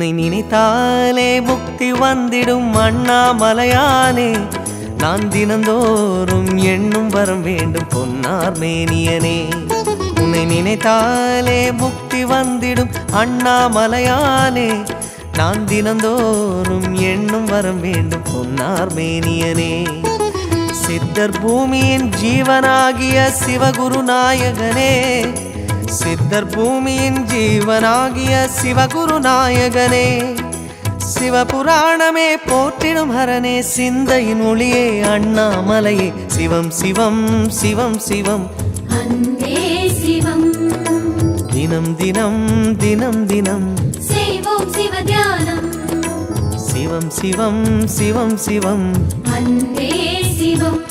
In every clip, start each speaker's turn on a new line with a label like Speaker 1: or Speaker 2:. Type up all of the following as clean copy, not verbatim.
Speaker 1: உன்னை நினைத்தாலே முக்தி வந்திடும் அண்ணாமலையானே, நான் தினந்தோறும் எண்ணும் வரம் வேண்டும் பொன்னார் மேனியனே. உன்னை நினைத்தாலே முக்தி வந்திடும் அண்ணாமலையானே, நான் தினந்தோறும் எண்ணும் வரம் வேண்டும் பொன்னார் மேனியனே. சித்தர் பூமியின் ஜீவனாகிய சிவகுரு நாயகனே, சித்தர் பூமியின் ஜீவனாகிய சிவகுரு நாயகனே, சிவபுராணமே போற்றிடும் ஹரனே, சிந்தையின் ஒளியே அண்ணாமலையே, சிவம் சிவம் சிவம் சிவம்
Speaker 2: அன்பே சிவம்.
Speaker 1: தினம் தினம் தினம் தினம்
Speaker 2: செய்வோம் சிவ தியானம்.
Speaker 1: சிவம் சிவம் சிவம் சிவம்
Speaker 2: அன்பே சிவம்.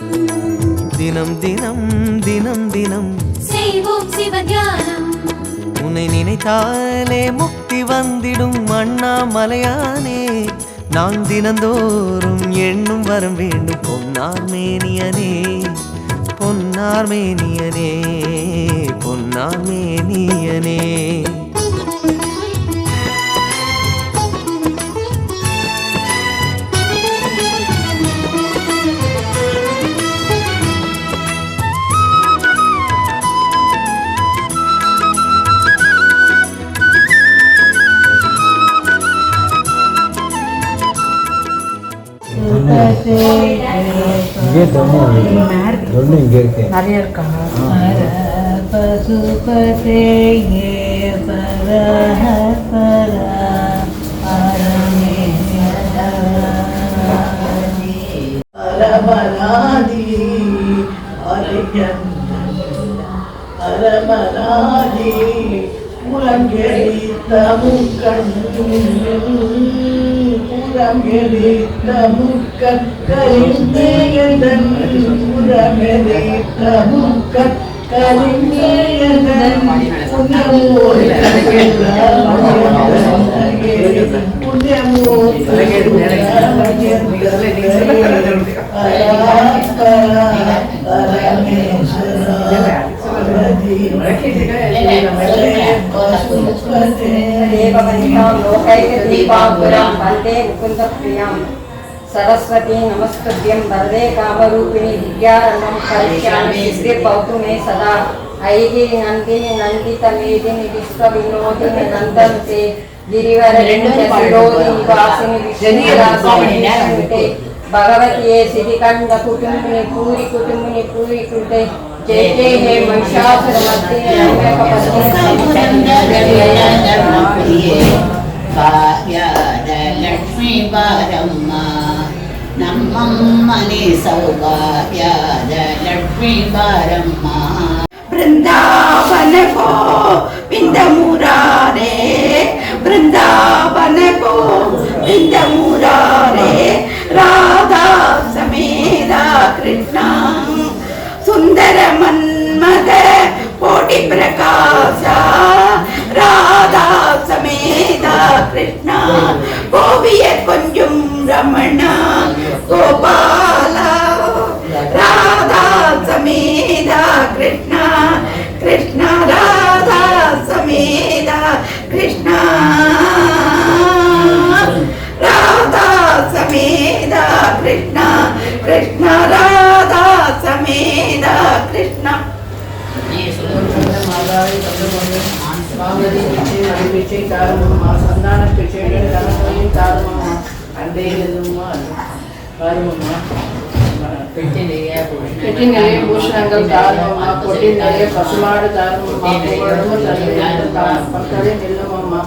Speaker 1: தினம் தினம் தினம் தினம்
Speaker 2: செய்வோம் சிவ தியானம்.
Speaker 1: உன்னை நினைத்தாலே முக்தி வந்திடும் அண்ணாமலையானே, நான் தினந்தோறும் எண்ணும் வரம் வேண்டும் பொன்னார் மேனியனே, பொன்னார் மேனியனே, பொன்னார் மேனியனே.
Speaker 3: இங்கே தொண்ணு இங்கே இருக்கு
Speaker 4: நிறைய இருக்காங்க. सरस्वती नमस्तुभ्यं वरदे कामरूपिणी विद्यारम्भं करिष्यामि श्री भवतु मे सदा ऐगिरि नन्दिनि नन्दितमेदिनि विश्वविनोदिनि नन्दन्ते गिरिवरनिवासिनि विष्णुरासिनि भगवती सिद्धिकण्ड कुटुम्बिनि पूरी कुटुम्बिनि पूरी कृते जय जय हे महिषासुरमर्दिनि
Speaker 5: लक्ष्मी बारम्म नम्मने सौभाग्याद लक्ष्मी बारम्म
Speaker 6: वृंदावन को बिंद मुरारे वृंदावन को बिंद मुरारे राधा समेता कृष्ण सुंदर मन्मद कोटि प्रकाश राधा समेता कृष्ण गोविय कुंजुम रमण गोपाल राधा समेता कृष्ण कृष्ण राधा समेता कृष्ण राधा समेता कृष्ण कृष्ण राधा समेता कृष्ण
Speaker 4: நிறைய பூஷணங்கள் தாருமம்மா, பொட்டி நிறைய பசுமாடு தாருமம்மா, பக்கவே நில்லுமம்மா.